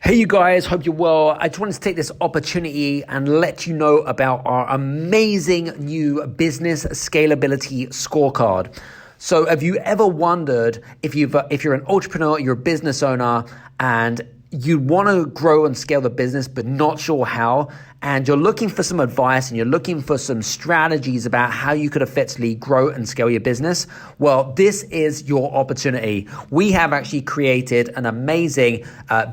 Hey, you guys, hope you're well. I just wanted to take this opportunity and let you know about our amazing new business scalability scorecard. So have you ever wondered if you're an entrepreneur, you're a business owner, and you want to grow and scale the business, but not sure how, and you're looking for some advice and you're looking for some strategies about how you could effectively grow and scale your business? Well, this is your opportunity. We have actually created an amazing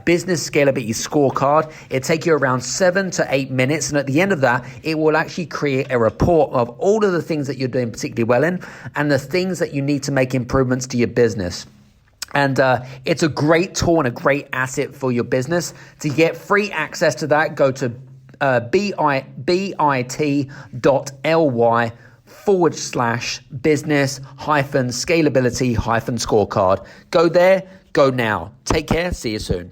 business scalability scorecard. It'll take you around 7 to 8 minutes. And at the end of that, it will actually create a report of all of the things that you're doing particularly well in and the things that you need to make improvements to your business. And it's a great tool and a great asset for your business. To get free access to that, go to bit.ly/business-scalability-scorecard. Go there, go now. Take care, see you soon.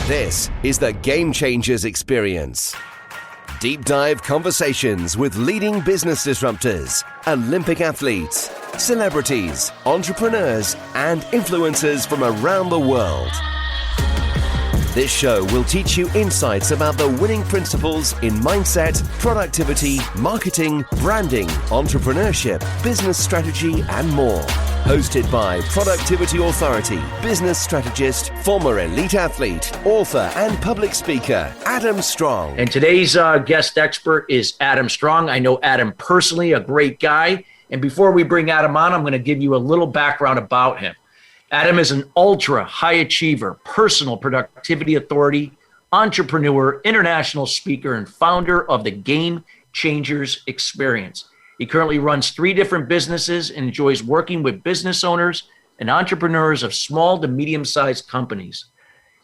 This is the Game Changers Experience. Deep dive conversations with leading business disruptors, Olympic athletes, celebrities, entrepreneurs, and influencers from around the world. This show will teach you insights about the winning principles in mindset, productivity, marketing, branding, entrepreneurship, business strategy, and more. Hosted by Productivity Authority, business strategist, former elite athlete, author, and public speaker, Adam Strong. And today's guest expert is Adam Strong. I know Adam personally, a great guy. And before we bring Adam on, I'm going to give you a little background about him. Adam is an ultra high achiever, personal productivity authority, entrepreneur, international speaker, and founder of the Game Changers Experience. He currently runs 3 different businesses and enjoys working with business owners and entrepreneurs of small to medium-sized companies.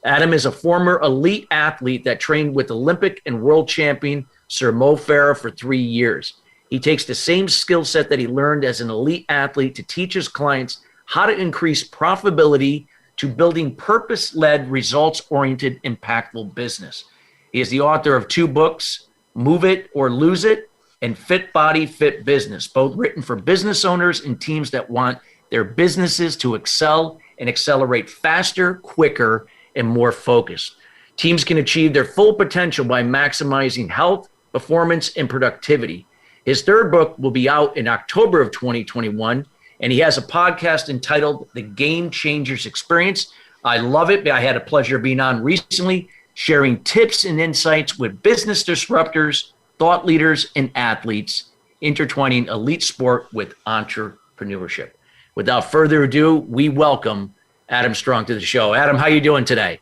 Adam is a former elite athlete that trained with Olympic and world champion Sir Mo Farah for 3 years. He takes the same skill set that he learned as an elite athlete to teach his clients how to increase profitability to building purpose-led, results-oriented, impactful business. He is the author of 2 books, Move It or Lose It, and Fit Body, Fit Business, both written for business owners and teams that want their businesses to excel and accelerate faster, quicker, and more focused. Teams can achieve their full potential by maximizing health, performance, and productivity. His 3rd book will be out in October of 2021, and he has a podcast entitled The Game Changers Experience. I love it. I had a pleasure of being on recently, sharing tips and insights with business disruptors, thought leaders, and athletes, intertwining elite sport with entrepreneurship. Without further ado, we welcome Adam Strong to the show. Adam, how you doing today?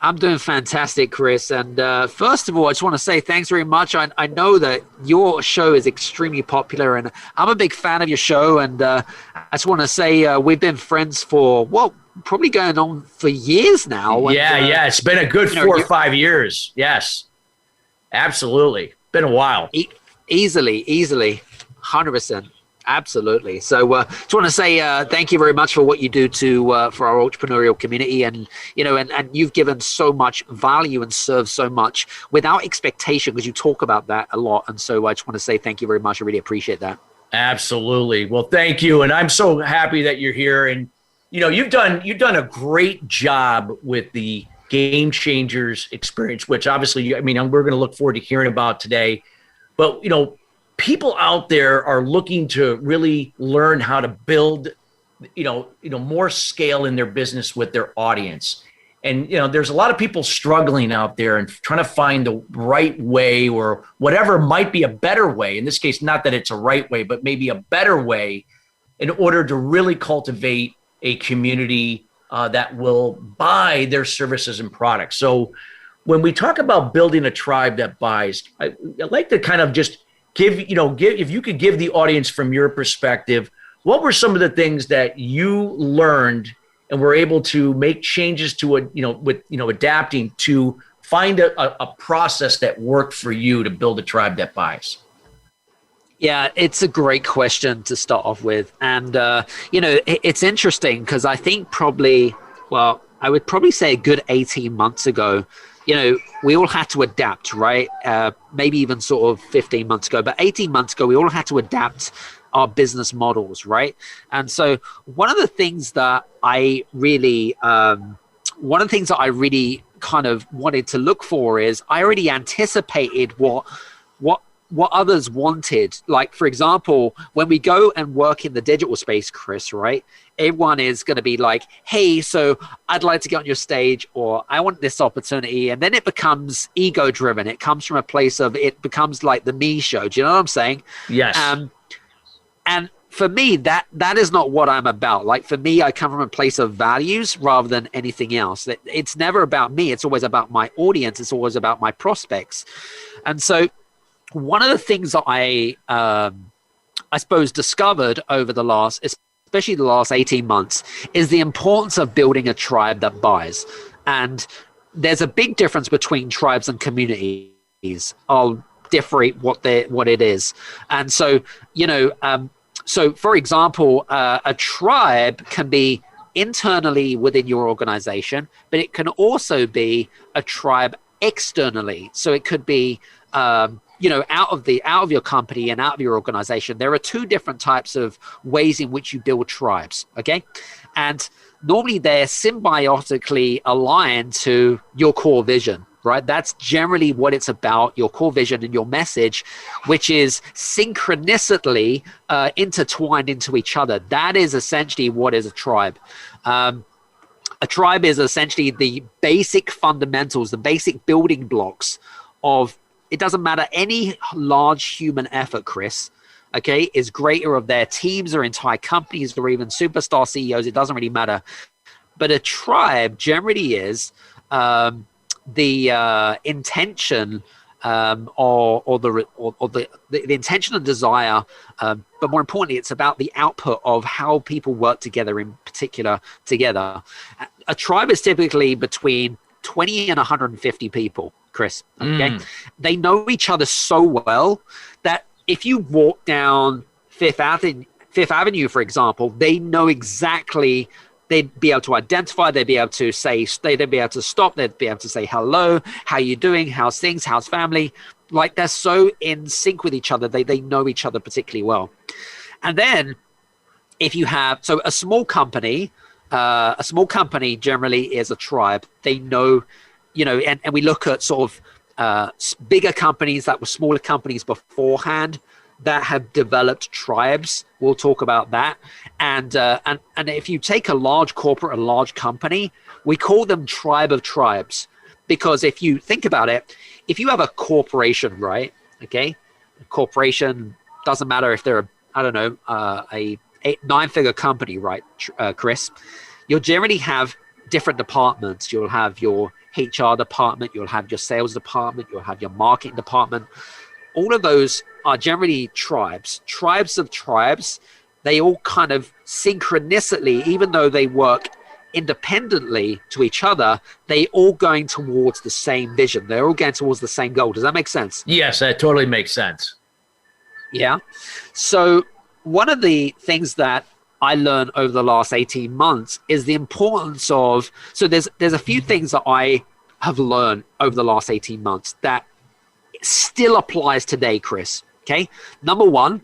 I'm doing fantastic, Chris. And first of all, I just want to say thanks very much. I know that your show is extremely popular, and I'm a big fan of your show. And I just want to say we've been friends for, probably going on for years now. Yeah. It's been a good 4 or 5 years. Yes, absolutely. Been a while. Easily, 100%. Absolutely. So just want to say thank you very much for what you do for our entrepreneurial community, and and you've given so much value and served so much without expectation, because you talk about that a lot. And so I just want to say thank you very much. I really appreciate that. Absolutely. Well, thank you, and I'm so happy that you're here. And you've done a great job with the Game Changers Experience, which obviously we're going to look forward to hearing about today. But people out there are looking to really learn how to build, more scale in their business with their audience. And, there's a lot of people struggling out there and trying to find the right way, or whatever might be a better way. In this case, not that it's a right way, but maybe a better way in order to really cultivate a community that will buy their services and products. So when we talk about building a tribe that buys, I'd like to kind of just give if you could give the audience from your perspective, what were some of the things that you learned and were able to make changes to adapting to find a process that worked for you to build a tribe that buys? Yeah, it's a great question to start off with. And, it's interesting because I think I would probably say a good 18 months ago, we all had to adapt, right? Maybe even sort of 15 months ago, but 18 months ago, we all had to adapt our business models, right? And so one of the things that I really one of the things that I really kind of wanted to look for is I already anticipated what others wanted. Like, for example, when we go and work in the digital space, Chris, right? Everyone is going to be like, hey, so I'd like to get on your stage, or I want this opportunity. And then it becomes ego driven. It comes from a place of, it becomes like the me show. Do you know what I'm saying? Yes. And for me, that is not what I'm about. Like, for me, I come from a place of values rather than anything else. It's never about me. It's always about my audience. It's always about my prospects. And so one of the things that I suppose discovered over the last, especially the last 18 months, is the importance of building a tribe that buys. And there's a big difference between tribes and communities. I'll differentiate what it is. And so, so for example, a tribe can be internally within your organization, but it can also be a tribe externally. So it could be, out of your company and out of your organization. There are two different types of ways in which you build tribes. Okay. And normally they're symbiotically aligned to your core vision, right? That's generally what it's about, your core vision and your message, which is synchronistically intertwined into each other. That is essentially what is a tribe. A tribe is essentially the basic fundamentals, the basic building blocks of, it doesn't matter, any large human effort, Chris, okay, is greater of their teams or entire companies or even superstar CEOs. It doesn't really matter. But a tribe generally is the intention or the intention and desire, but more importantly, it's about the output of how people work together, in particular together. A tribe is typically between 20 and 150 people, Chris. Okay, they know each other so well that if you walk down Fifth Avenue, for example, they know exactly. They'd be able to identify, they'd be able to say, they'd be able to stop, they'd be able to say hello, how you doing, how's things, how's family. Like, they're so in sync with each other, they know each other particularly well. And then if you have, so a small company generally is a tribe. They know, and we look at sort of bigger companies that were smaller companies beforehand that have developed tribes. We'll talk about that. And if you take a large corporate, a large company, we call them tribe of tribes. Because if you think about it, if you have a corporation, right? Okay. A corporation, doesn't matter if they're, a 9-figure company, right, Chris? You'll generally have different departments. You'll have your HR department, you'll have your sales department, you'll have your marketing department. All of those are generally tribes of tribes. They all kind of synchronicity, even though they work independently to each other, they all going towards the same vision. They're all going towards the same goal. Does that make sense? Yes, that totally makes sense. Yeah. So one of the things that I learned over the last 18 months is the importance of, so there's a few things that I have learned over the last 18 months that still applies today, Chris. Okay. Number one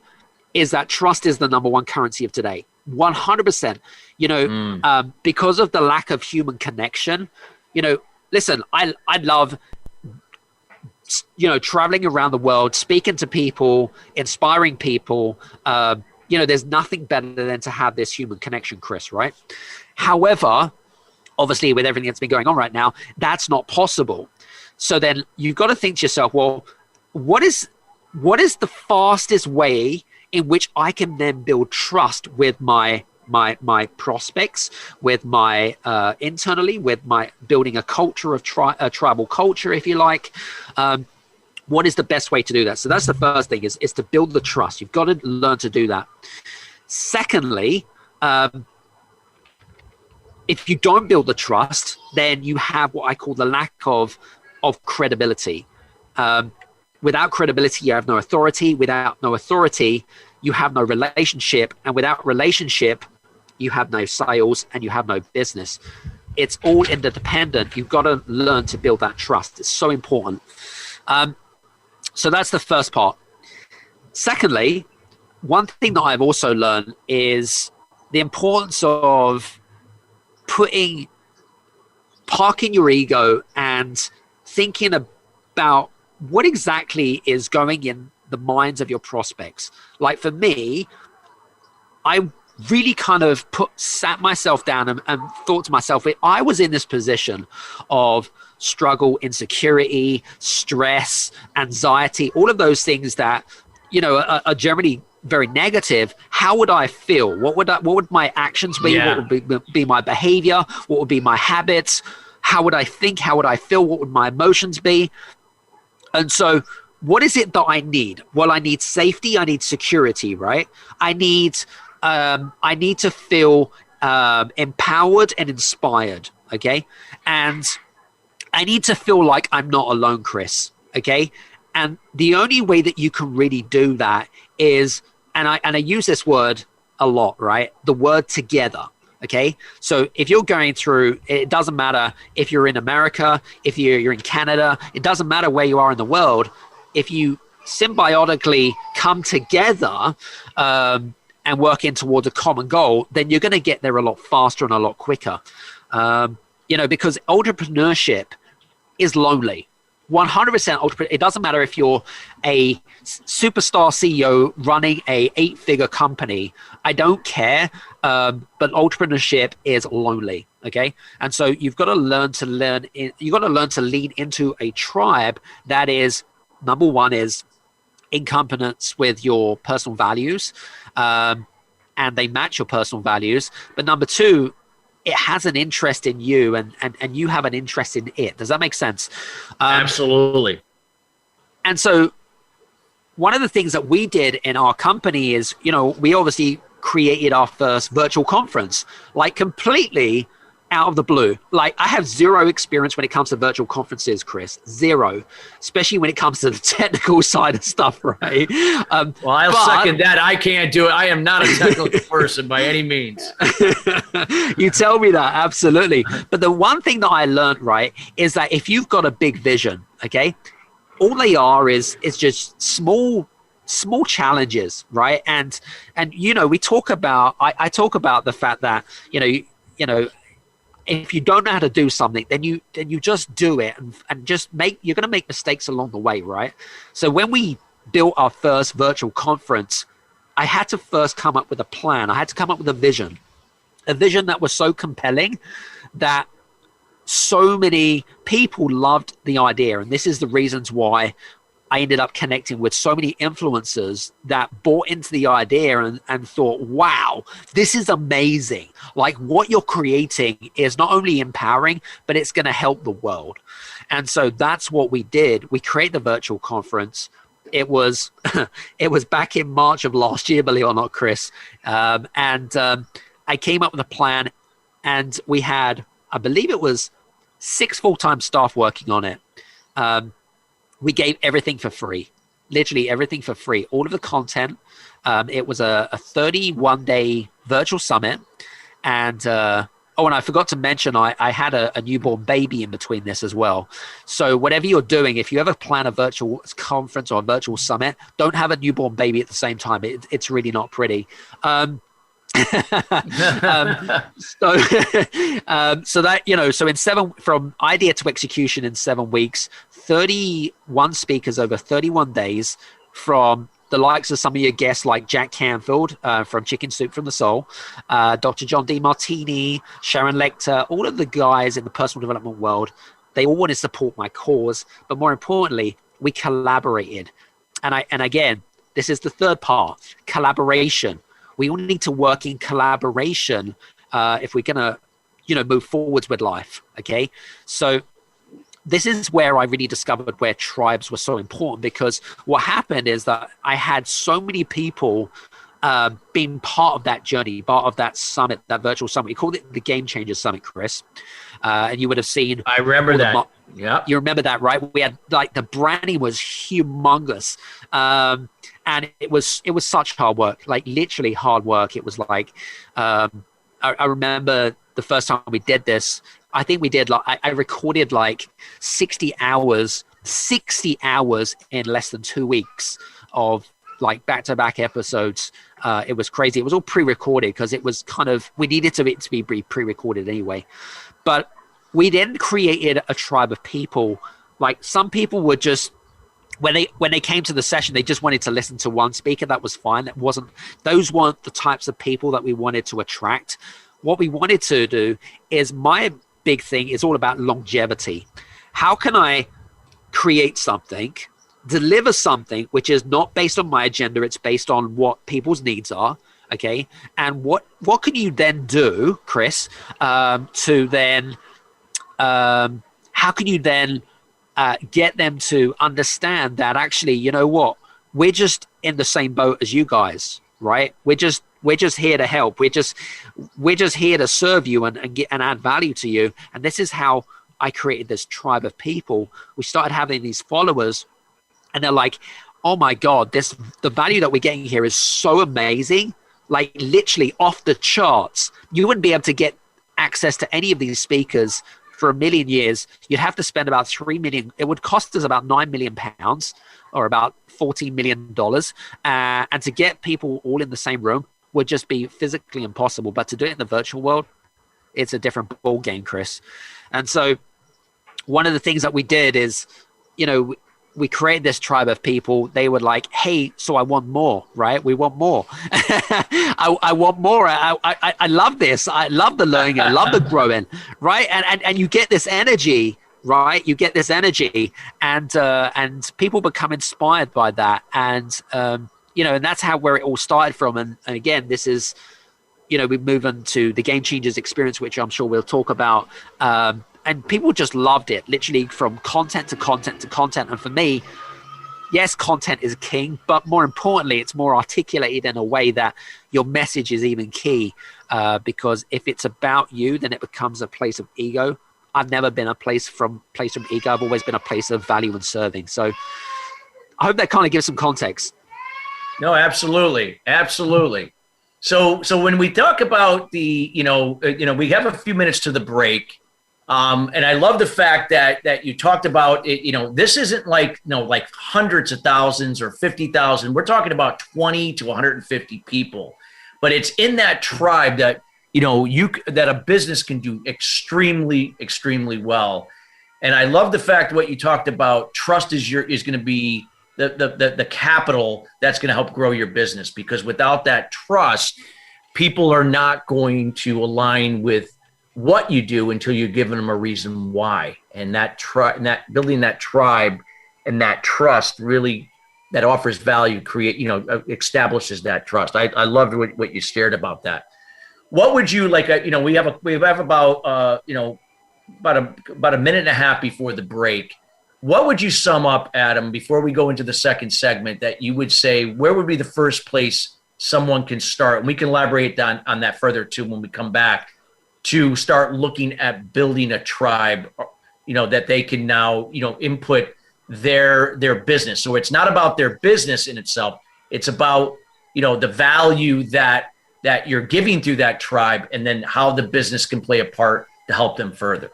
is that trust is the number one currency of today. 100%. Because of the lack of human connection, listen, I love, traveling around the world, speaking to people, inspiring people. There's nothing better than to have this human connection, Chris, right? However, obviously with everything that's been going on right now, that's not possible. So then you've got to think to yourself, well, what is the fastest way in which I can then build trust with my prospects, with my internally, with my building a culture of tribal culture, if you like. What is the best way to do that? So that's the first thing is to build the trust. You've got to learn to do that. Secondly, if you don't build the trust, then you have what I call the lack of credibility. Without credibility, you have no authority. Without no authority, you have no relationship. And without relationship, you have no sales and you have no business. It's all interdependent. You've got to learn to build that trust. It's so important. So that's the first part. Secondly, one thing that I've also learned is the importance of putting parking your ego and thinking about what exactly is going in the minds of your prospects. Like for me, I really kind of sat myself down and thought to myself, if I was in this position of struggle, insecurity, stress, anxiety, all of those things that, are generally very negative, how would I feel? What would my actions be? Yeah. What would be my behavior? What would be my habits? How would I think? How would I feel? What would my emotions be? And so what is it that I need? Well, I need safety. I need security, right? I need to feel empowered and inspired, okay? And I need to feel like I'm not alone, Chris, okay? And the only way that you can really do that is, and I use this word a lot, right? The word together, okay? So if you're going through, it doesn't matter if you're in America, if you're in Canada, it doesn't matter where you are in the world. If you symbiotically come together and working towards a common goal, then you're going to get there a lot faster and a lot quicker. Because entrepreneurship is lonely. 100% it doesn't matter if you're a superstar CEO running a 8-figure company. I don't care. But entrepreneurship is lonely. Okay. And so you've got to learn to lean into a tribe that is, number one, is in concordance with your personal values, and they match your personal values. But number two, it has an interest in you, and you have an interest in it. Does that make sense? Absolutely. And so one of the things that we did in our company is, we obviously created our first virtual conference, like completely out of the blue. Like, I have zero experience when it comes to virtual conferences, Chris. Zero, especially when it comes to the technical side of stuff, right? Well, I'll second that. I can't do it. I am not a technical person by any means. You tell me that, absolutely. But the one thing that I learned, right, is that if you've got a big vision, okay, all they are is just small challenges, right? And we talk about, I talk about the fact that if you don't know how to do something, then you just do it and you're going to make mistakes along the way, right? So when we built our first virtual conference, I had to first come up with a plan. I had to come up with a vision that was so compelling that so many people loved the idea. And this is the reasons why I ended up connecting with so many influencers that bought into the idea and thought, wow, this is amazing. Like, what you're creating is not only empowering, but it's going to help the world. And so that's what we did. We created the virtual conference. It was back in March of last year, believe it or not, Chris. I came up with a plan, and we had, I believe it was 6 full-time staff working on it. We gave everything for free, literally everything for free, all of the content. It was a 31-day virtual summit. And I forgot to mention, I had a newborn baby in between this as well. So whatever you're doing, if you ever plan a virtual conference or a virtual summit, don't have a newborn baby at the same time. It's really not pretty. So from idea to execution in 7 weeks, 31 speakers over 31 days, from the likes of some of your guests like Jack Canfield from Chicken Soup from the Soul, Dr. John DeMartini, Sharon Lecter, all of the guys in the personal development world. They all want to support my cause, but more importantly, we collaborated. And again, this is the third part, collaboration. We all need to work in collaboration if we're going to, move forwards with life. Okay. So this is where I really discovered where tribes were so important, because what happened is that I had so many people being part of that journey, part of that summit, that virtual summit. We called it the Game Changers Summit, Chris. And you would have seen. I remember that. Yeah. You remember that, right? We had, like, the branding was humongous. And it was such hard work, like literally hard work. It was like, I remember the first time we did this, I think we did I recorded like 60 hours in less than 2 weeks of like back-to-back episodes. It was crazy. It was all pre-recorded because it was kind of, we needed it to be pre-recorded anyway. But we then created a tribe of people. Like some people were just, when they came to the session, they just wanted to listen to one speaker. That was fine. Those weren't the types of people that we wanted to attract. What we wanted to do is, my big thing is all about longevity. How can I create something, deliver something which is not based on my agenda, it's based on what people's needs are, okay? And what can you then do, Chris, to then, how can you then get them to understand that actually, you know what, we're just in the same boat as you guys, right? We're just here to help. We're just here to serve you and add value to you. And this is how I created this tribe of people. We started having these followers, and they're like, oh my God, the value that we're getting here is so amazing, like literally off the charts. You wouldn't be able to get access to any of these speakers for a million years. You'd have to spend about 3 million. It would cost us about 9 million pounds, or about $14 million. And to get people all in the same room would just be physically impossible. But to do it in the virtual world, it's a different ball game, Chris. And so one of the things that we did is, you know, we created this tribe of people. They were like, hey, so I want more, right? We want more. I want more. I love this. I love the learning. I love the growing, right? And you get this energy, right? You get this energy, and people become inspired by that. And, you know, and that's where it all started from. And again, this is, you know, we move into the Game Changers experience, which I'm sure we'll talk about. And people just loved it, literally from content to content to content. And for me, yes, content is king, but more importantly, it's more articulated in a way that your message is even key. Because if it's about you, then it becomes a place of ego. I've never been a place from ego. I've always been a place of value and serving. So I hope that kind of gives some context. No, absolutely. Absolutely. So when we talk about the, we have a few minutes to the break. And I love the fact that you talked about it. This isn't like hundreds of thousands or 50,000. We're talking about 20 to 150 people, but it's in that tribe that, that a business can do extremely, extremely well. And I love the fact what you talked about. Trust is going to be the capital that's going to help grow your business, because without that trust, people are not going to align with what you do until you're giving them a reason why. And that building that tribe and that trust really that offers value, establishes that trust. I loved what you shared about that. What would you like? We have about about a minute and a half before the break. What would you sum up, Adam, before we go into the second segment, that you would say, where would be the first place someone can start? And we can elaborate on that further too when we come back, to start looking at building a tribe, that they can now, input their business. So it's not about their business in itself. It's about, the value that you're giving through that tribe, and then how the business can play a part to help them further.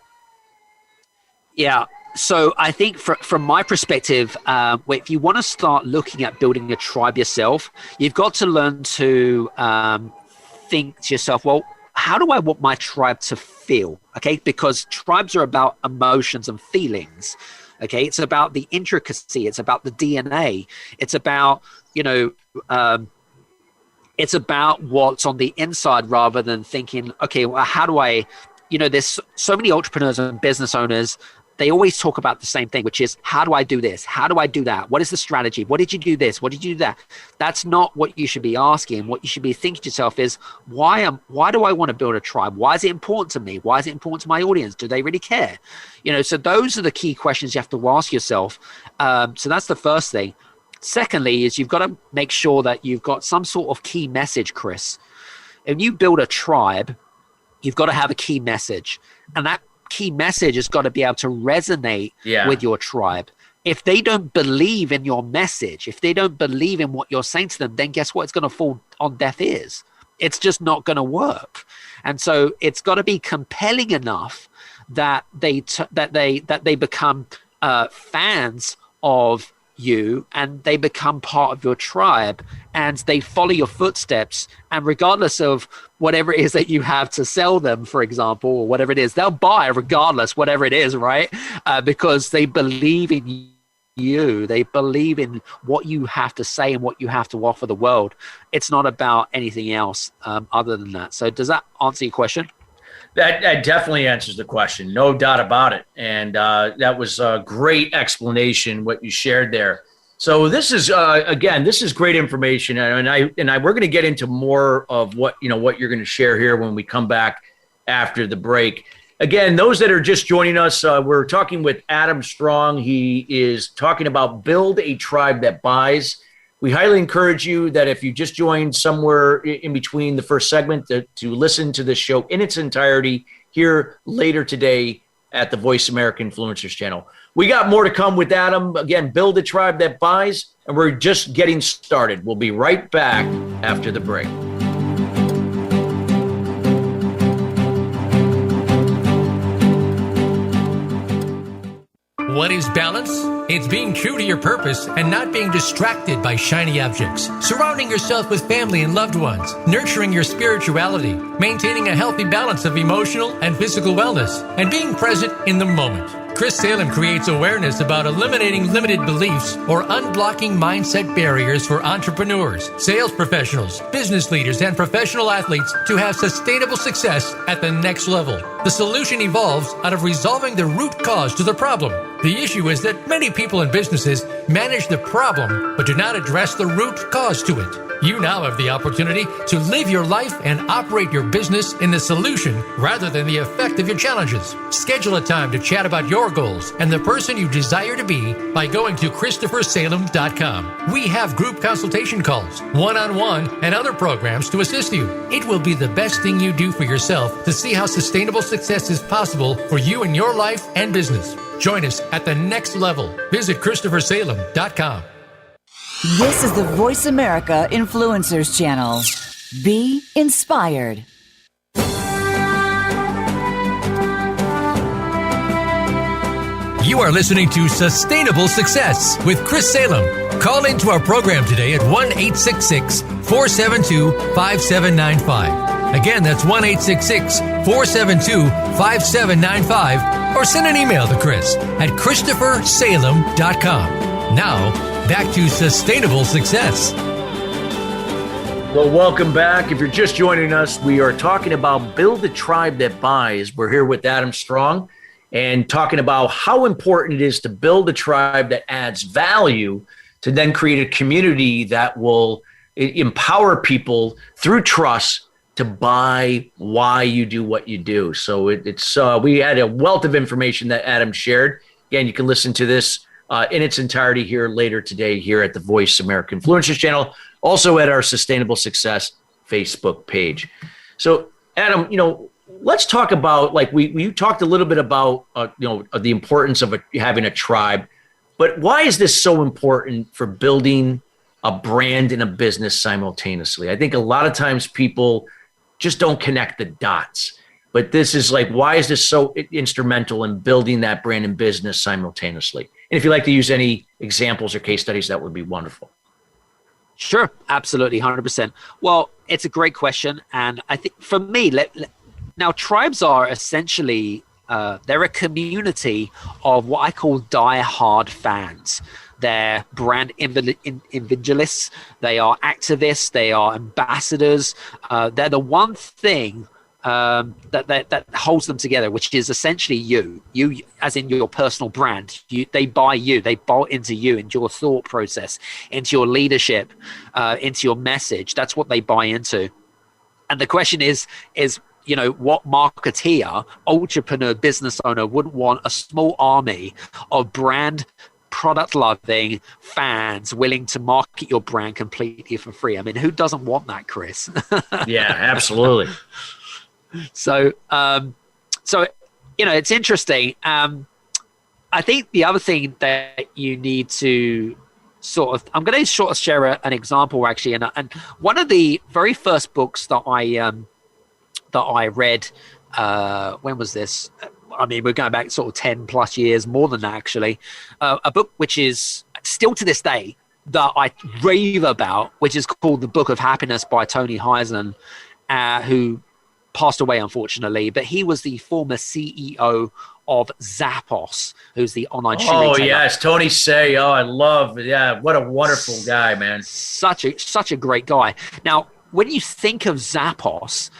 Yeah. So I think from my perspective, if you want to start looking at building a tribe yourself, you've got to learn to think to yourself, well, how do I want my tribe to feel? Okay, because tribes are about emotions and feelings. Okay, it's about the intricacy. It's about the DNA. It's about, it's about what's on the inside, rather than thinking, okay, well, how do I, there's so many entrepreneurs and business owners. They always talk about the same thing, which is, how do I do this? How do I do that? What is the strategy? What did you do this? What did you do that? That's not what you should be asking. What you should be thinking to yourself is, why do I want to build a tribe? Why is it important to me? Why is it important to my audience? Do they really care? So those are the key questions you have to ask yourself. So that's the first thing. Secondly, is you've got to make sure that you've got some sort of key message, Chris. If you build a tribe, you've got to have a key message. And that key message has got to be able to resonate with your tribe. If they don't believe in your message, if they don't believe in what you're saying to them, then guess what? It's going to fall on deaf ears. It's just not going to work. And so it's got to be compelling enough that they become fans of you and they become part of your tribe and they follow your footsteps, and regardless of whatever it is that you have to sell them, for example, or whatever it is, they'll buy regardless, whatever it is, right? Because they believe in you. They believe in what you have to say and what you have to offer the world. It's not about anything else other than that. So does that answer your question? That definitely answers the question, no doubt about it. And that was a great explanation, what you shared there. So this is, again, this is great information. We're going to get into more of what you're going to share here when we come back after the break. Again, those that are just joining us, we're talking with Adam Strong. He is talking about Build a Tribe That Buys. We highly encourage you that if you just joined somewhere in between the first segment to listen to this show in its entirety here later today at the Voice America Influencers channel. We got more to come with Adam. Again, Build a Tribe That Buys, and we're just getting started. We'll be right back after the break. What is balance? It's being true to your purpose and not being distracted by shiny objects. Surrounding yourself with family and loved ones. Nurturing your spirituality. Maintaining a healthy balance of emotional and physical wellness. And being present in the moment. Chris Salem creates awareness about eliminating limited beliefs or unblocking mindset barriers for entrepreneurs, sales professionals, business leaders, and professional athletes to have sustainable success at the next level. The solution evolves out of resolving the root cause to the problem. The issue is that many people and businesses manage the problem but do not address the root cause to it. You now have the opportunity to live your life and operate your business in the solution rather than the effect of your challenges. Schedule a time to chat about your goals and the person you desire to be by going to ChristopherSalem.com. We have group consultation calls, one-on-one, and other programs to assist you. It will be the best thing you do for yourself to see how sustainable success is possible for you in your life and business. Join us at the next level. Visit ChristopherSalem.com. This is the Voice America Influencers Channel. Be inspired. You are listening to Sustainable Success with Chris Salem. Call into our program today at 1-866-472-5795. Again, that's 1-866-472-5795. Or send an email to Chris at ChristopherSalem.com. Now, back to Sustainable Success. Well, welcome back. If you're just joining us, we are talking about Build a Tribe That Buys. We're here with Adam Strong and talking about how important it is to build a tribe that adds value to then create a community that will empower people through trust to buy why you do what you do. So we had a wealth of information that Adam shared. Again, you can listen to this in its entirety here later today here at the Voice America Influencers channel, also at our Sustainable Success Facebook page. So, Adam, let's talk about, like we talked a little bit about, the importance of having a tribe, but why is this so important for building a brand and a business simultaneously? I think a lot of times people just don't connect the dots, but this is like, why is this so instrumental in building that brand and business simultaneously? And if you'd like to use any examples or case studies, that would be wonderful. Sure, absolutely, 100%. Well, it's a great question. And I think for me, now tribes are essentially, they're a community of what I call die-hard fans. They're brand individualists. They are activists. They are ambassadors. They're the one thing that holds them together, which is essentially you as in your personal brand. They buy you, they bought into you, into your thought process, into your leadership, into your message. That's what they buy into. And the question is, what marketeer, entrepreneur, business owner wouldn't want a small army of brand product loving fans willing to market your brand completely for free? I mean, who doesn't want that, Chris? Yeah, absolutely. So it's interesting. I think the other thing that you need to I'm going to share an example actually. And one of the very first books that I read, when was this? I mean, we're going back sort of 10 plus years, more than that actually. A book which is still to this day that I rave about, which is called The Book of Happiness by Tony Heisen, who passed away, unfortunately. But he was the former CEO of Zappos, who's the online shoe retailer. Oh, yes, Tony Say. Oh, I love, yeah, what a wonderful guy, man. Such a great guy. Now, when you think of Zappos,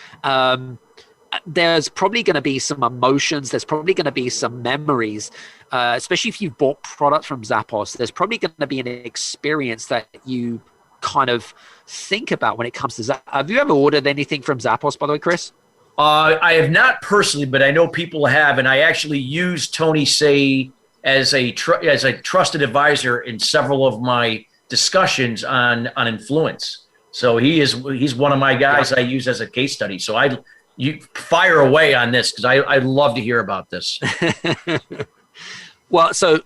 there's probably going to be some emotions. There's probably going to be some memories, especially if you've bought product from Zappos. There's probably going to be an experience that you kind of think about when it comes to Zappos. Have you ever ordered anything from Zappos, by the way, Chris? I have not personally, but I know people have, and I actually use Tony Say as a trusted advisor in several of my discussions on influence. So he's one of my guys I use as a case study. So you fire away on this because I love to hear about this. Well, so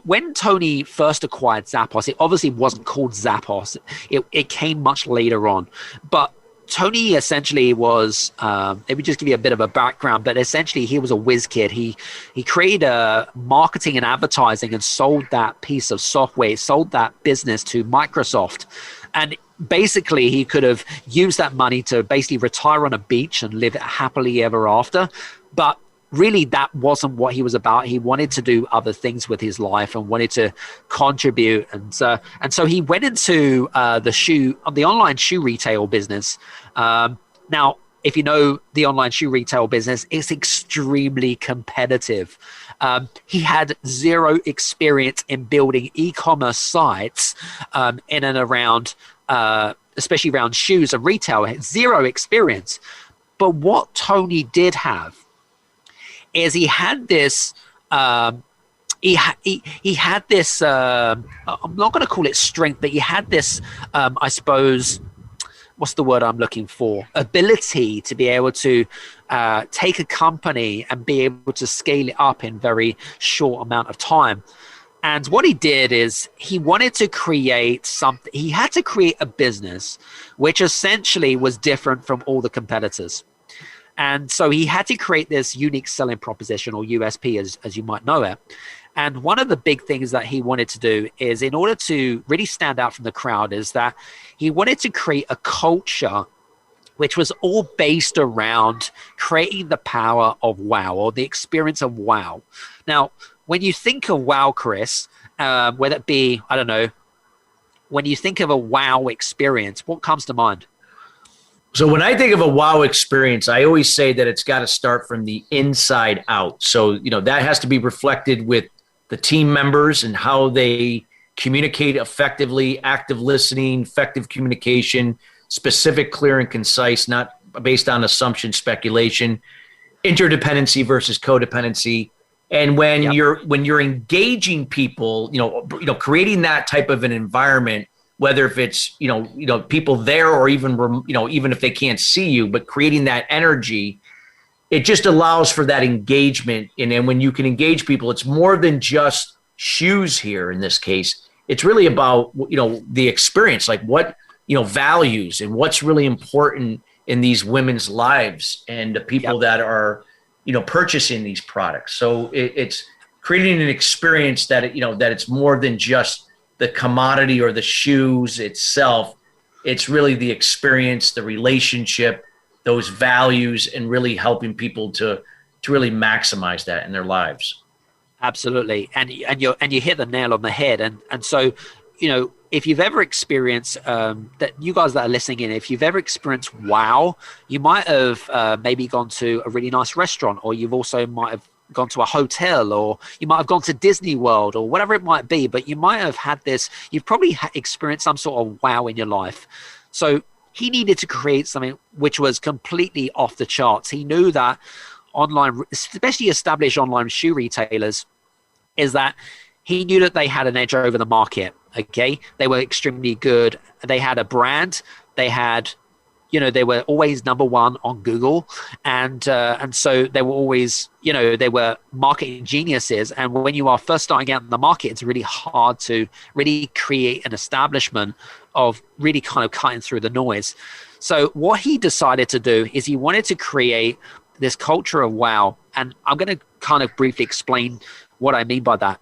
when Tony first acquired Zappos, it obviously wasn't called Zappos. It came much later on, but Tony essentially was, let me just give you a bit of a background, but essentially he was a whiz kid. He created marketing and advertising and sold that piece of software, sold that business to Microsoft. And basically he could have used that money to basically retire on a beach and live happily ever after. But really that wasn't what he was about. He wanted to do other things with his life and wanted to contribute. And so he went into the online shoe retail business. Now, if you know the online shoe retail business, it's extremely competitive. He had zero experience in building e-commerce sites in and around, especially around shoes and retail. Zero experience. But what Tony did have is he had this he had this I'm not going to call it strength, but he had this I suppose, what's the word I'm looking for, ability to be able to take a company and be able to scale it up in very short amount of time. And what he did is he wanted to create something. He had to create a business which essentially was different from all the competitors. And so he had to create this unique selling proposition, or USP as you might know it. And one of the big things that he wanted to do is, in order to really stand out from the crowd, is that he wanted to create a culture which was all based around creating the power of wow, or the experience of wow. Now, when you think of wow, Chris, whether it be, I don't know, when you think of a wow experience, what comes to mind? So when I think of a wow experience, I always say that it's got to start from the inside out. So, that has to be reflected with the team members and how they communicate effectively, active listening, effective communication, specific, clear, and concise, not based on assumption, speculation, interdependency versus codependency. And when you're engaging people, creating that type of an environment, whether if it's, people there or even, even if they can't see you, but creating that energy, it just allows for that engagement. And then when you can engage people, it's more than just shoes here in this case. It's really about, the experience, like what, values and what's really important in these women's lives and the people that are, purchasing these products. So it's creating an experience that, that it's more than just the commodity or the shoes itself. It's really the experience, the relationship, those values, and really helping people to really maximize that in their lives. Absolutely. And you hit the nail on the head. And so, if you've ever experienced that, you guys that are listening in, if you've ever experienced wow, you might have maybe gone to a really nice restaurant, or you've also might have gone to a hotel, or you might have gone to Disney World, or whatever it might be, but you might have had this, you've probably experienced some sort of wow in your life. So he needed to create something which was completely off the charts. He knew that online, especially established online shoe retailers, is that he knew that they had an edge over the market. Okay. They were extremely good. They had a brand. They had, they were always number one on Google. And so they were always, they were marketing geniuses. And when you are first starting out in the market, it's really hard to really create an establishment of really kind of cutting through the noise. So what he decided to do is he wanted to create this culture of wow. And I'm going to kind of briefly explain what I mean by that.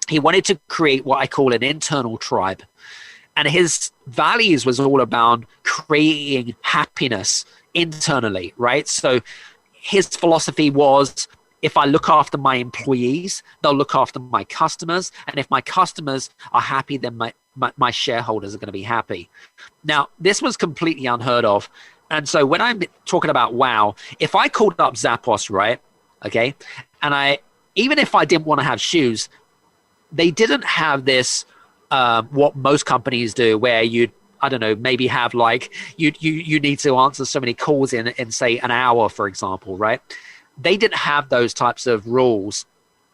he wanted to create what I call an internal tribe. And his values was all about creating happiness internally, right? So his philosophy was, if I look after my employees, they'll look after my customers. And if my customers are happy, then my shareholders are going to be happy. Now, this was completely unheard of. And so when I'm talking about wow, if I called up Zappos, right, okay, and even if I didn't want to have shoes, they didn't have this, what most companies do, where I don't know, maybe have like, you need to answer so many calls in say an hour, for example, right? They didn't have those types of rules.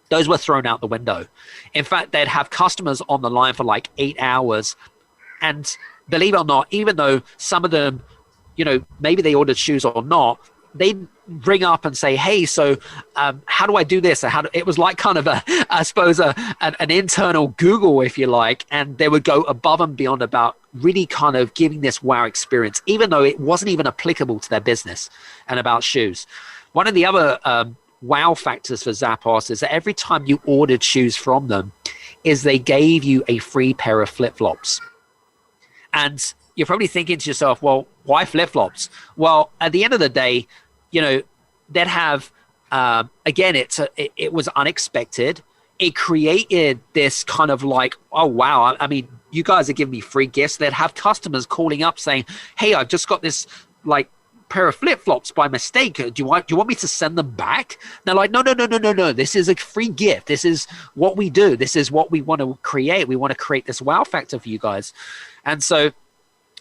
Those were thrown out the window. In fact, they'd have customers on the line for like 8 hours. And believe it or not, even though some of them, maybe they ordered shoes or not, they'd ring up and say, hey, so how do I do this? It was like kind of an internal Google, if you like, and they would go above and beyond about really kind of giving this wow experience, even though it wasn't even applicable to their business and about shoes. One of the other wow factors for Zappos is that every time you ordered shoes from them is they gave you a free pair of flip-flops. And you're probably thinking to yourself, well, why flip-flops? Well, at the end of the day, they'd have, again, it was unexpected. It created this kind of like, oh, wow. I mean, you guys are giving me free gifts. They'd have customers calling up saying, hey, I've just got this like pair of flip-flops by mistake. Do you want me to send them back? And they're like, no. This is a free gift. This is what we do. This is what we want to create. We want to create this wow factor for you guys. And so,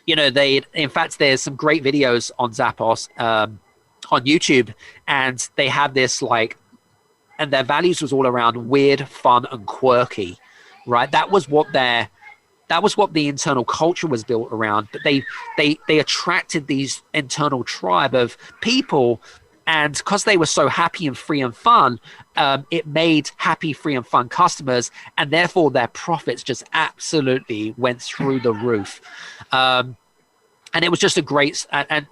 in fact, there's some great videos on Zappos, on YouTube, and they have this and their values was all around weird, fun, and quirky, right? That was what the internal culture was built around. But they attracted these internal tribe of people, and because they were so happy and free and fun, it made happy, free, and fun customers, and therefore their profits just absolutely went through the roof. And it was just a great and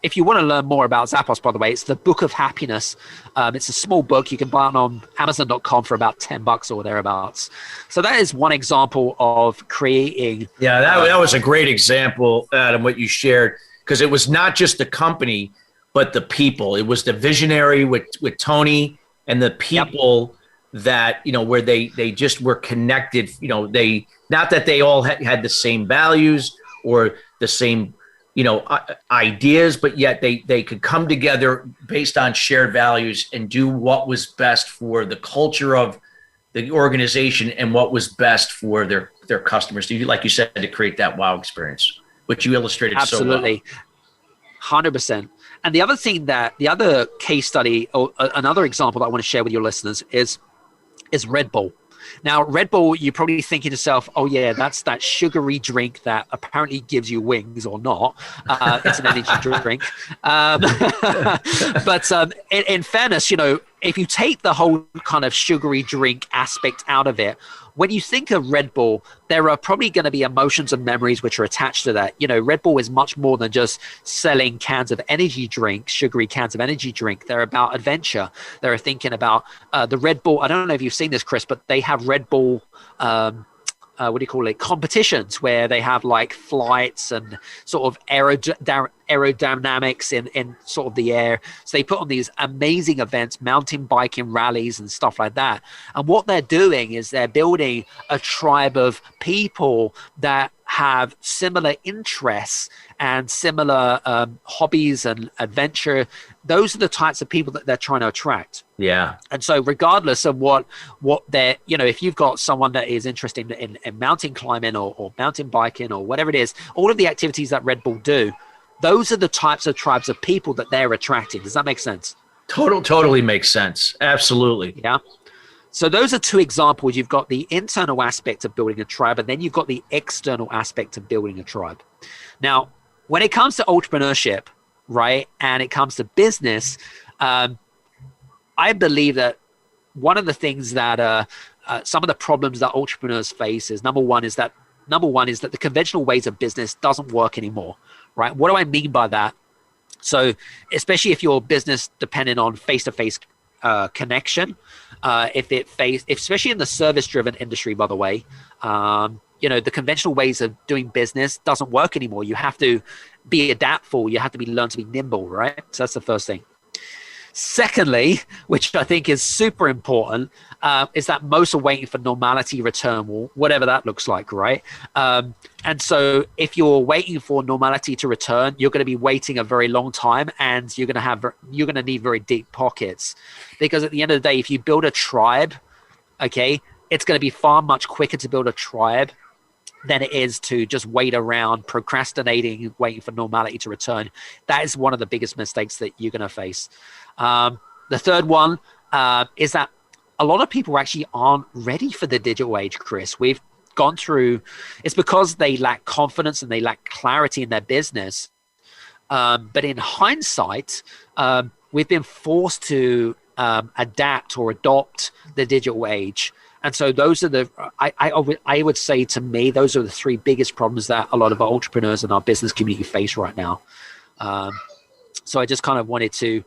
if you want to learn more about Zappos, by the way, it's the Book of Happiness. It's a small book. You can buy it on Amazon.com for about $10 or thereabouts. So that is one example of creating. Yeah, that was a great example, Adam, what you shared, because it was not just the company, but the people. It was the visionary with Tony and the people that, where they just were connected. They, not that they all had the same values or the same ideas, but yet they could come together based on shared values and do what was best for the culture of the organization and what was best for their customers. Like you said, to create that wow experience, which you illustrated absolutely so well. 100%. And the other case study or another example that I want to share with your listeners is Red Bull. Now, Red Bull, you're probably thinking to yourself, oh, yeah, that's that sugary drink that apparently gives you wings or not. It's an energy drink. But in fairness, if you take the whole kind of sugary drink aspect out of it, when you think of Red Bull, there are probably going to be emotions and memories which are attached to that. Red Bull is much more than just selling cans of energy drink, sugary cans of energy drink. They're about adventure. They're thinking about the Red Bull. I don't know if you've seen this, Chris, but they have Red Bull competitions where they have like flights and sort of aerodynamics in sort of the air. So they put on these amazing events, mountain biking rallies and stuff like that. And what they're doing is they're building a tribe of people that have similar interests and similar hobbies and adventure. Those are the types of people that they're trying to attract. Yeah. And so regardless of what they're, if you've got someone that is interested in mountain climbing or mountain biking or whatever it is, all of the activities that Red Bull do, those are the types of tribes of people that they're attracting. Does that make sense? Totally makes sense. Absolutely. Yeah. So those are two examples. You've got the internal aspect of building a tribe, and then you've got the external aspect of building a tribe. Now, when it comes to entrepreneurship, right, and it comes to business, I believe that one of the things that some of the problems that entrepreneurs face is number one is that the conventional ways of business doesn't work anymore, right? What do I mean by that? So especially if your business dependent on face-to-face connection. Especially in the service-driven industry, by the way, the conventional ways of doing business doesn't work anymore. You have to be adaptable. You have to learn to be nimble, right? So that's the first thing. Secondly, which I think is super important, is that most are waiting for normality return, whatever that looks like, right? And so if you're waiting for normality to return, you're going to be waiting a very long time, and you're going to need very deep pockets, because at the end of the day, if you build a tribe, okay, it's going to be far much quicker to build a tribe than it is to just wait around procrastinating, waiting for normality to return. That is one of the biggest mistakes that you're going to face. The third one is that a lot of people actually aren't ready for the digital age, Chris. We've gone through, it's because they lack confidence and they lack clarity in their business. But in hindsight, we've been forced to adapt or adopt the digital age. And so those are I would say, to me, those are the three biggest problems that a lot of entrepreneurs in our business community face right now. So I just kind of wanted to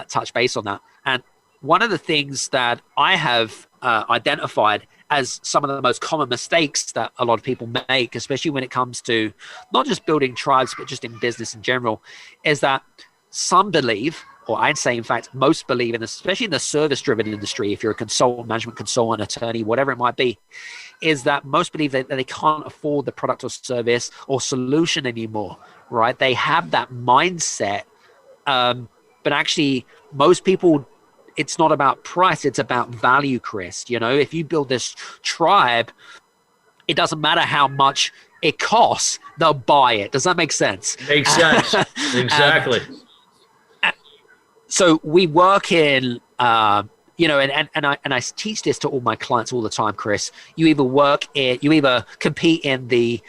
touch base on that. And one of the things that I have identified as some of the most common mistakes that a lot of people make, especially when it comes to not just building tribes, but just in business in general, is that some believe, or I'd say, in fact, most believe, especially in the service-driven industry, if you're a consultant, management consultant, attorney, whatever it might be, is that most believe that they can't afford the product or service or solution anymore, right? They have that mindset, but actually, most people, it's not about price, it's about value, Chris. If you build this tribe, it doesn't matter how much it costs, they'll buy it. Does that make sense? Makes sense. Exactly. So we work in, and I teach this to all my clients all the time, Chris. You either compete in the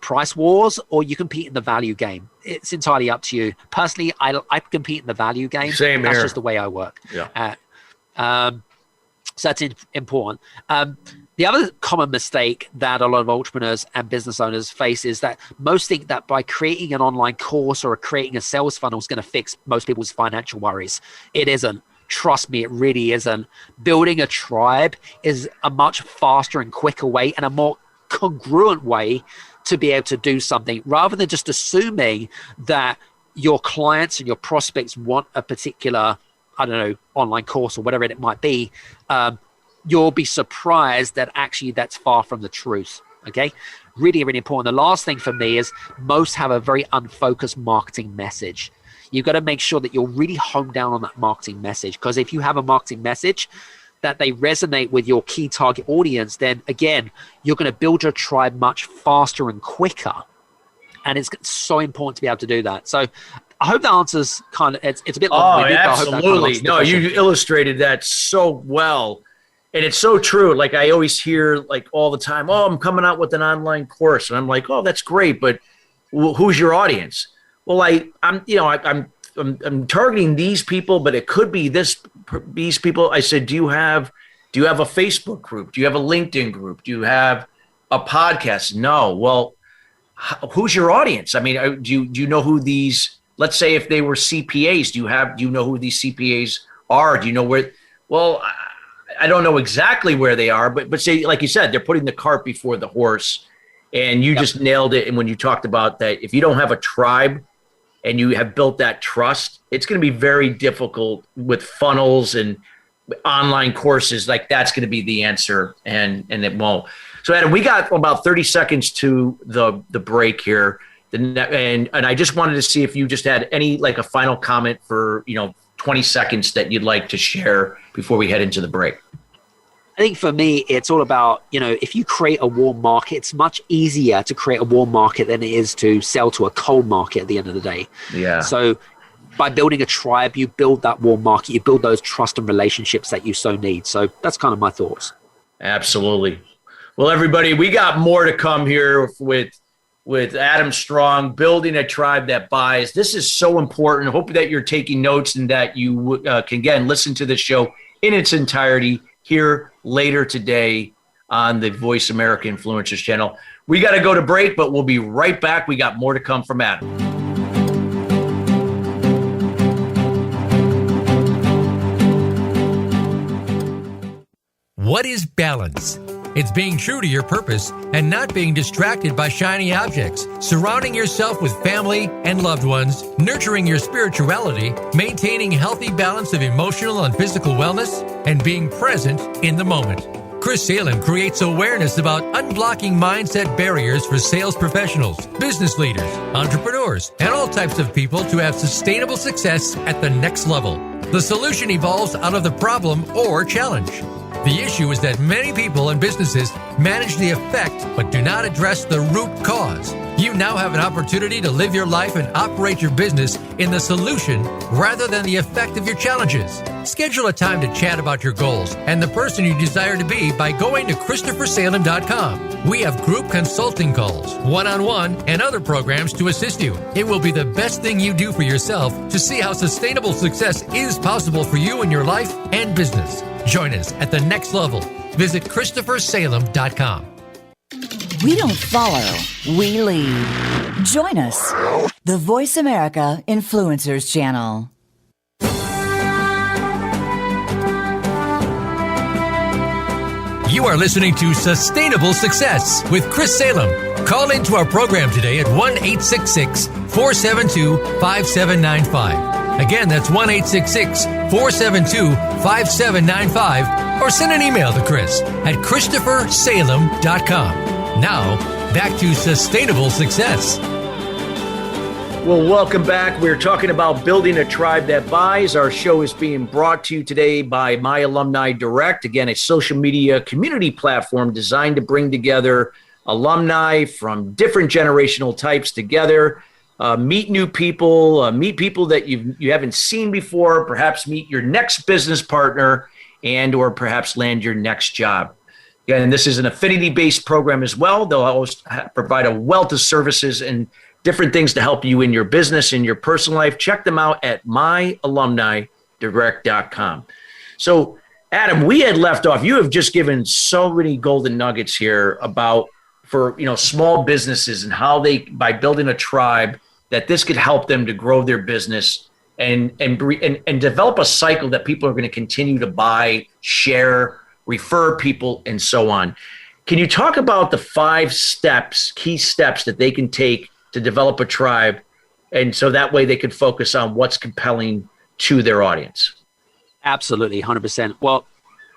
price wars, or you compete in the value game. It's entirely up to you. Personally, I compete in the value game. Same here. That's just the way I work. Yeah. So that's important. The other common mistake that a lot of entrepreneurs and business owners face is that most think that by creating an online course or creating a sales funnel is going to fix most people's financial worries. It isn't. Trust me, it really isn't. Building a tribe is a much faster and quicker way, and a more congruent way to be able to do something, rather than just assuming that your clients and your prospects want a particular, online course or whatever it might be. You'll be surprised that actually that's far from the truth. Okay. Really, really important. The last thing for me is most have a very unfocused marketing message. You've got to make sure that you're really honed down on that marketing message, because if you have a marketing message that they resonate with your key target audience, then again, you're going to build your tribe much faster and quicker. And it's so important to be able to do that. So I hope that answers it's a bit long-winded. Absolutely. No, you illustrated that so well. And it's so true. Like I always hear all the time, I'm coming out with an online course. And I'm like, that's great. But who's your audience? Well, I'm targeting these people, but it could be these people. I said, do you have a Facebook group? Do you have a LinkedIn group? Do you have a podcast? No. Well, who's your audience? I mean, do you know who these, let's say if they were CPAs, do you know who these CPAs are? Do you know where? Well, I don't know exactly where they are, but say, like you said, they're putting the cart before the horse, and you just nailed it. And when you talked about that, if you don't have a tribe and you have built that trust, it's going to be very difficult with funnels and online courses. Like that's going to be the answer, and it won't. So Adam, we got about 30 seconds to the break here. And I just wanted to see if you just had any, a final comment for, 20 seconds that you'd like to share before we head into the break. I think for me, it's all about, if you create a warm market, it's much easier to create a warm market than it is to sell to a cold market at the end of the day. Yeah. So by building a tribe, you build that warm market, you build those trust and relationships that you so need. So that's kind of my thoughts. Absolutely. Well, everybody, we got more to come here with Adam Strong, building a tribe that buys. This is so important. I hope that you're taking notes and that you can, again, listen to the show in its entirety here later today on the Voice America Influencers channel. We got to go to break, but we'll be right back. We got more to come from Adam. What is balance? It's being true to your purpose and not being distracted by shiny objects, surrounding yourself with family and loved ones, nurturing your spirituality, maintaining healthy balance of emotional and physical wellness, and being present in the moment. Chris Salem creates awareness about unblocking mindset barriers for sales professionals, business leaders, entrepreneurs, and all types of people to have sustainable success at the next level. The solution evolves out of the problem or challenge. The issue is that many people and businesses manage the effect but do not address the root cause. You now have an opportunity to live your life and operate your business in the solution rather than the effect of your challenges. Schedule a time to chat about your goals and the person you desire to be by going to ChristopherSalem.com. We have group consulting calls, one-on-one, and other programs to assist you. It will be the best thing you do for yourself to see how sustainable success is possible for you in your life and business. Join us at the next level. Visit ChristopherSalem.com. We don't follow, we lead. Join us, the Voice America Influencers Channel. You are listening to Sustainable Success with Chris Salem. Call into our program today at 1-866-472-5795. Again, that's 1-866-472-5795, or send an email to Chris at ChristopherSalem.com. Now, back to Sustainable Success. Well, welcome back. We're talking about building a tribe that buys. Our show is being brought to you today by My Alumni Direct. Again, a social media community platform designed to bring together alumni from different generational types together. Meet new people, meet people that you haven't seen before, perhaps meet your next business partner, and or perhaps land your next job. Again, this is an affinity-based program as well. They'll always provide a wealth of services and different things to help you in your business, in your personal life. Check them out at myalumnidirect.com. So, Adam, we had left off. You have just given so many golden nuggets here about for small businesses and how they, by building a tribe, that this could help them to grow their business and develop a cycle that people are going to continue to buy, share, refer people, and so on. Can you talk about the 5 steps, key steps that they can take to develop a tribe, and so that way they can focus on what's compelling to their audience? Absolutely, 100%. Well,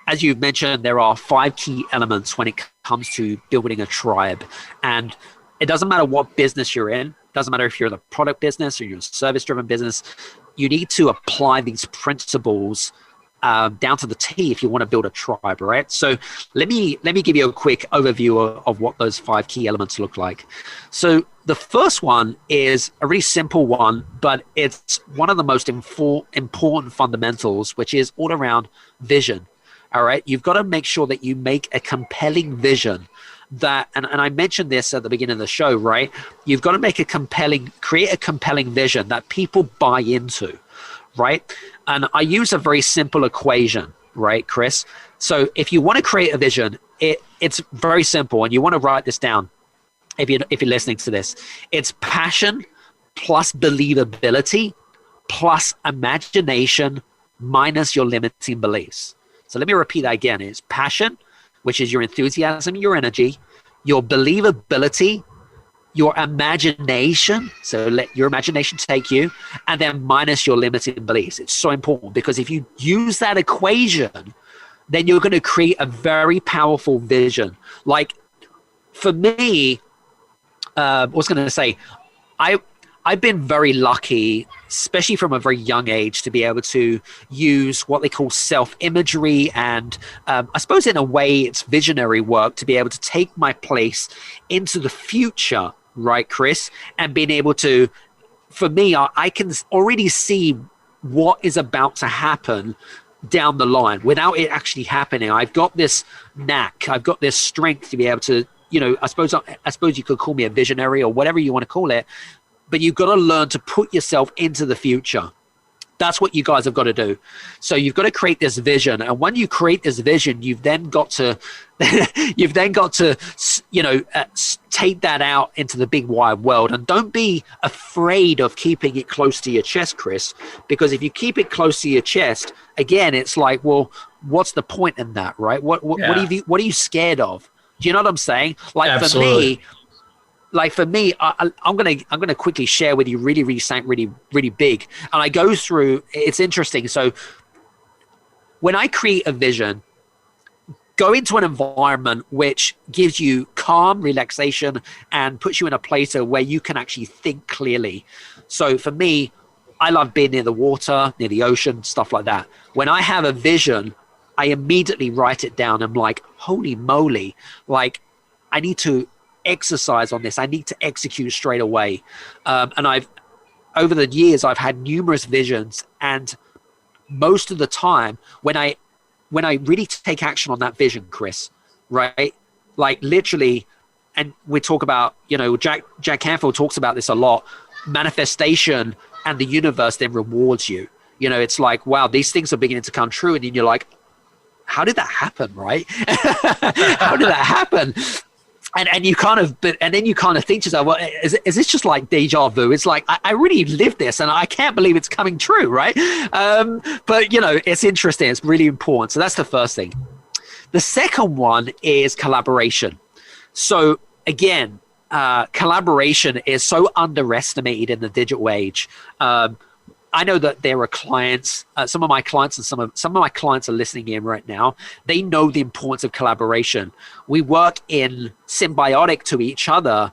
as you've mentioned, there are 5 key elements when it comes to building a tribe. And it doesn't matter what business you're in. It doesn't matter if you're in the product business or you're a service-driven business. You need to apply these principles down to the T if you want to build a tribe, right? So let me give you a quick overview of what those 5 key elements look like. So the first one is a really simple one, but it's one of the most important fundamentals, which is all around vision. All right, you've got to make sure that you make a compelling vision that, and I mentioned this at the beginning of the show, right? You've got to create a compelling vision that people buy into, right? And I use a very simple equation, right, Chris? So if you want to create a vision, it's very simple, and you want to write this down if you're listening to this. It's passion plus believability plus imagination minus your limiting beliefs. So let me repeat that again. It's passion, which is your enthusiasm, your energy, your believability, your imagination. So let your imagination take you, and then minus your limiting beliefs. It's so important because if you use that equation, then you're going to create a very powerful vision. Like for me, I was going to say, I've been very lucky, especially from a very young age, to be able to use what they call self-imagery and I suppose in a way it's visionary work to be able to take my place into the future, right, Chris? And being able to, for me, I can already see what is about to happen down the line without it actually happening. I've got this knack, I've got this strength to be able to, I suppose you could call me a visionary or whatever you want to call it. But you've got to learn to put yourself into the future. That's what you guys have got to do. So you've got to create this vision. And when you create this vision, you've then got to, take that out into the big wide world. And don't be afraid of keeping it close to your chest, Chris, because if you keep it close to your chest, again, it's like, well, what's the point in that, right? What are you scared of? Do you know what I'm saying? Like Absolutely. for me, I'm gonna quickly share with you something really big. And I go through. It's interesting. So when I create a vision, go into an environment which gives you calm, relaxation, and puts you in a place where you can actually think clearly. So for me, I love being near the water, near the ocean, stuff like that. When I have a vision, I immediately write it down. I'm like, holy moly, like I need to exercise on this. I need to execute straight away. And over the years, I've had numerous visions, and most of the time when I really take action on that vision, Chris, right? Like literally, and we talk about, Jack Canfield talks about this a lot, manifestation, and the universe then rewards you. It's like, wow, these things are beginning to come true. And then you're like, how did that happen, right? How did that happen? And then you kind of think to yourself, well, is this just like deja vu? It's like, I really lived this and I can't believe it's coming true, right? But, it's interesting. It's really important. So that's the first thing. The second one is collaboration. So again, collaboration is so underestimated in the digital age. I know that there are clients, some of my clients and some of my clients are listening in right now. They know the importance of collaboration. We work in symbiotic to each other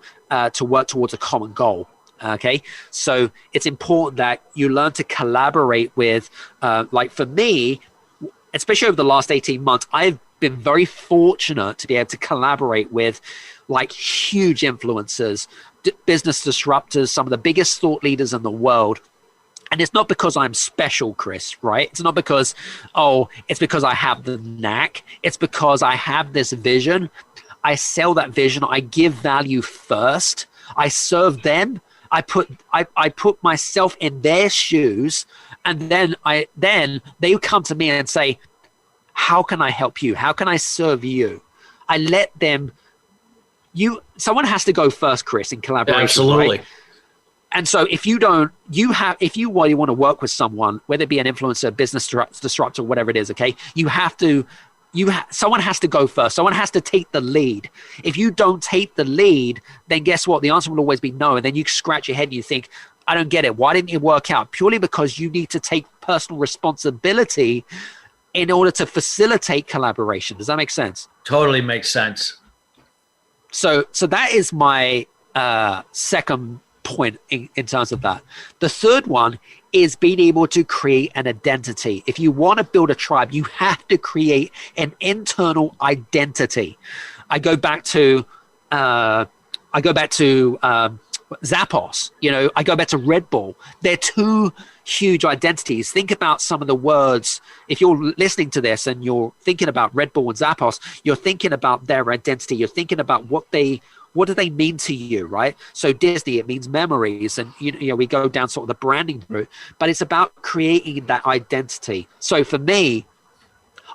to work towards a common goal. Okay, so it's important that you learn to collaborate with, like for me, especially over the last 18 months, I've been very fortunate to be able to collaborate with like huge influencers, business disruptors, some of the biggest thought leaders in the world. And it's not because I'm special, Chris, right? It's not because, it's because I have the knack. It's because I have this vision. I sell that vision. I give value first. I serve them. I put myself in their shoes. And then they come to me and say, how can I help you? How can I serve you? I let them, someone has to go first, Chris, in collaboration. Absolutely. Right? And so if you want to work with someone, whether it be an influencer, business disruptor, whatever it is, okay, someone has to go first. Someone has to take the lead. If you don't take the lead, then guess what? The answer will always be no. And then you scratch your head and you think, I don't get it. Why didn't it work out? Purely because you need to take personal responsibility in order to facilitate collaboration. Does that make sense? Totally makes sense. So that is my second point in terms of that. The third one is being able to create an identity. If you want to build a tribe, you have to create an internal identity. I go back to Zappos, I go back to Red Bull. They're two huge identities. Think about some of the words. If you're listening to this and you're thinking about Red Bull and Zappos, you're thinking about their identity. You're thinking about what do they mean to you, right? So Disney, it means memories. And, we go down sort of the branding route, but it's about creating that identity. So for me,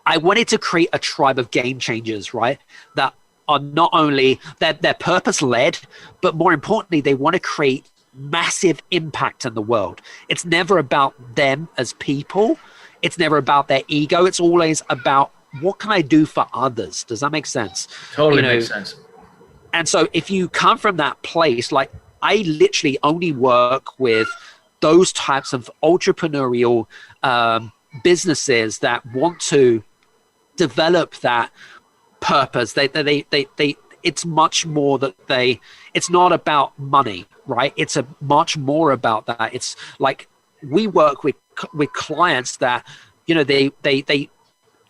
I wanted to create a tribe of game changers, right? That are not only, they're purpose-led, but more importantly, they want to create massive impact in the world. It's never about them as people. It's never about their ego. It's always about what can I do for others? Does that make sense? Totally makes sense. And so if you come from that place, like I literally only work with those types of entrepreneurial businesses that want to develop that purpose. It's much more that it's not about money, right? It's much more about that. It's like we work with clients that,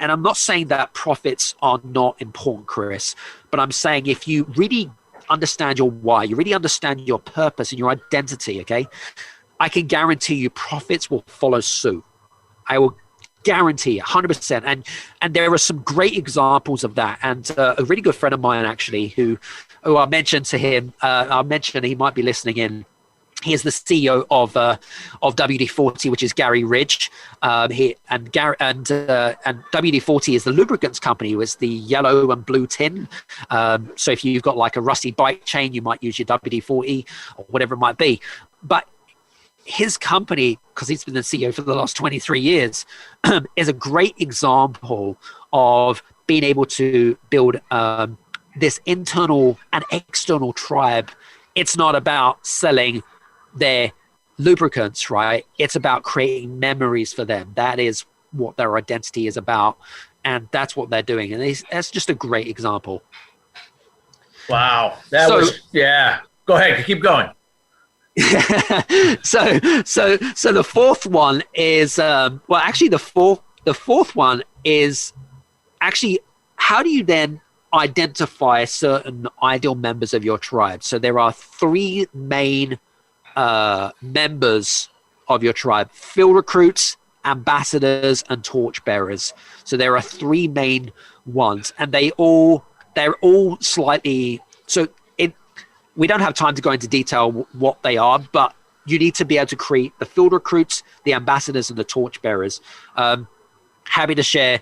and I'm not saying that profits are not important, Chris, but I'm saying if you really understand your why, you really understand your purpose and your identity, okay, I can guarantee you profits will follow suit. I will guarantee 100%. And there are some great examples of that. And a really good friend of mine, actually, who I mentioned to him, he might be listening in. He is the CEO of WD-40, which is Gary Ridge. And WD-40 is the lubricants company. It's the yellow and blue tin. So if you've got like a rusty bike chain, you might use your WD-40 or whatever it might be. But his company, because he's been the CEO for the last 23 years, is a great example of being able to build this internal and external tribe. It's not about selling their lubricants, right? It's about creating memories for them. That is what their identity is about. And that's what they're doing. And that's just a great example. Wow. Yeah. Go ahead. Keep going. So the fourth one is the fourth one is actually, how do you then identify certain ideal members of your tribe? So there are three main members of your tribe: field recruits, ambassadors, and torchbearers. So there are three main ones, and they're all slightly so. We don't have time to go into detail what they are, but you need to be able to create the field recruits, the ambassadors, and the torchbearers. Happy to share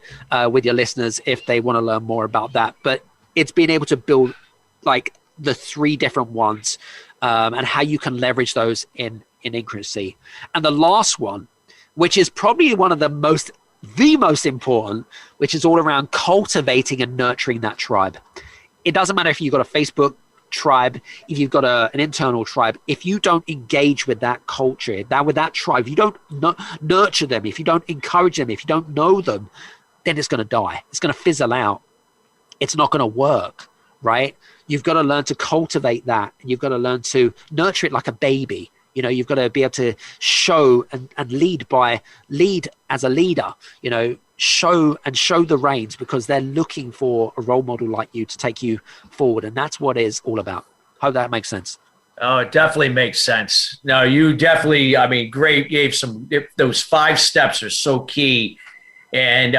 with your listeners if they want to learn more about that. But it's being able to build like the three different ones and how you can leverage those in incremency. And the last one, which is probably one of the most important, which is all around cultivating and nurturing that tribe. It doesn't matter if you've got a Facebook tribe, if you've got an internal tribe, if you don't engage with that culture, with that tribe, if you don't nurture them, if you don't encourage them, if you don't know them, then it's going to die. It's going to fizzle out. It's not going to work, right? You've got to learn to cultivate that. You've got to learn to nurture it like a baby. You know, you've got to be able to show and lead as a leader, you know, show the reins, because they're looking for a role model like you to take you forward. And that's what it's all about. Hope that makes sense. Oh, it definitely makes sense. No, you definitely, great. Gave those 5 steps are so key. And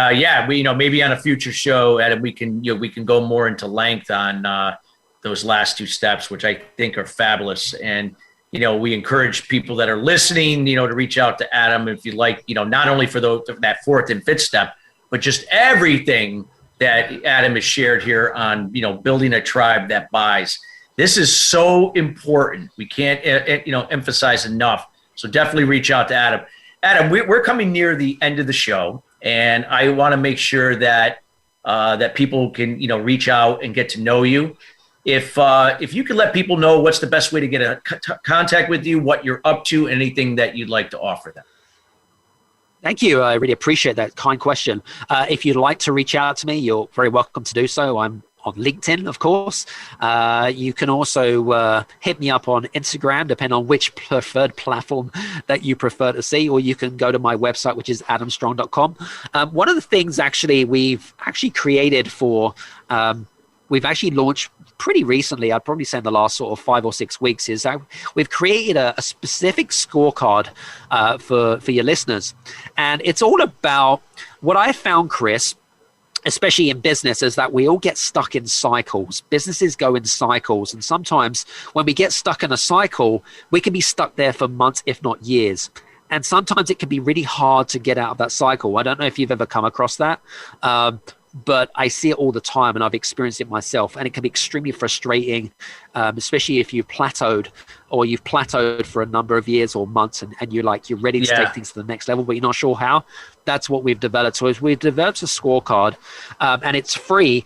we, maybe on a future show, Adam, we can go more into length on those last 2 steps, which I think are fabulous. And, we encourage people that are listening, to reach out to Adam if you like, not only for that 4th and 5th step, but just everything that Adam has shared here on, building a tribe that buys. This is so important. We can't, emphasize enough. So definitely reach out to Adam. Adam, we're coming near the end of the show, and I want to make sure that that people can, reach out and get to know you. If you could let people know what's the best way to get in contact with you, what you're up to, anything that you'd like to offer them. Thank you. I really appreciate that kind question. If you'd like to reach out to me, you're very welcome to do so. I'm on LinkedIn, of course. You can also hit me up on Instagram, depending on which preferred platform that you prefer to see, or you can go to my website, which is adamstrong.com. One of the things we've created we've actually launched pretty recently, I'd probably say in the last sort of 5 or 6 weeks, is that we've created a specific scorecard for your listeners. And it's all about what I found, Chris, especially in business, is that we all get stuck in cycles. Businesses go in cycles. And sometimes when we get stuck in a cycle, we can be stuck there for months, if not years. And sometimes it can be really hard to get out of that cycle. I don't know if you've ever come across that. But I see it all the time, and I've experienced it myself, and it can be extremely frustrating, especially if you've plateaued for a number of years or months, and you're ready to take things to the next level, but you're not sure how. That's what we've developed. So we've developed a scorecard, and it's free.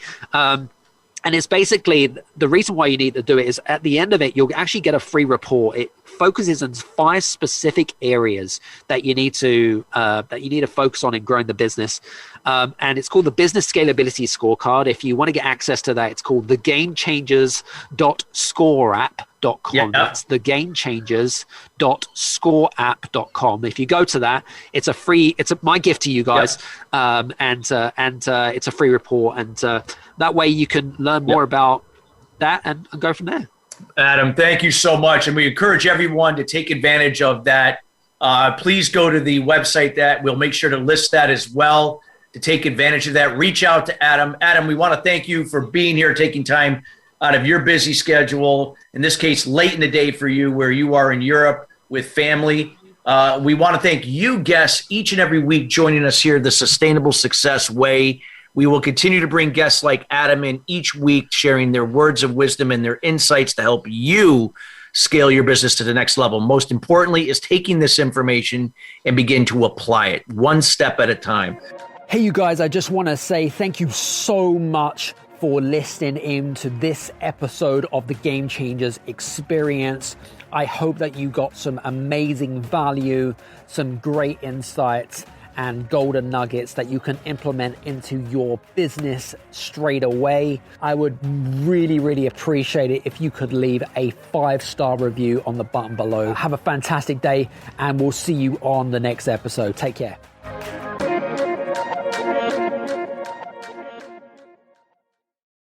And it's basically, the reason why you need to do it is at the end of it, you'll actually get a free report. It focuses on 5 specific areas that you need to focus on in growing the business. And it's called the Business Scalability Scorecard. If you want to get access to that, it's called the GameChangers.ScoreApp.com. Yeah. That's the GameChangers.ScoreApp.com. If you go to that, it's my gift to you guys. Yeah. And it's a free report. And that way you can learn more about that and go from there. Adam, thank you so much. And we encourage everyone to take advantage of that. Please go to the website that we'll make sure to list that as well, to take advantage of that. Reach out to Adam. Adam, we want to thank you for being here, taking time out of your busy schedule, in this case, late in the day for you, where you are in Europe with family. We want to thank you guests each and every week joining us here, The Sustainable Success Way. We will continue to bring guests like Adam in each week, sharing their words of wisdom and their insights to help you scale your business to the next level. Most importantly is taking this information and begin to apply it one step at a time. Hey, you guys, I just want to say thank you so much for listening in to this episode of the Game Changers Experience. I hope that you got some amazing value, some great insights, and golden nuggets that you can implement into your business straight away. I would really, really appreciate it if you could leave a 5-star review on the button below. Have a fantastic day, and we'll see you on the next episode. Take care.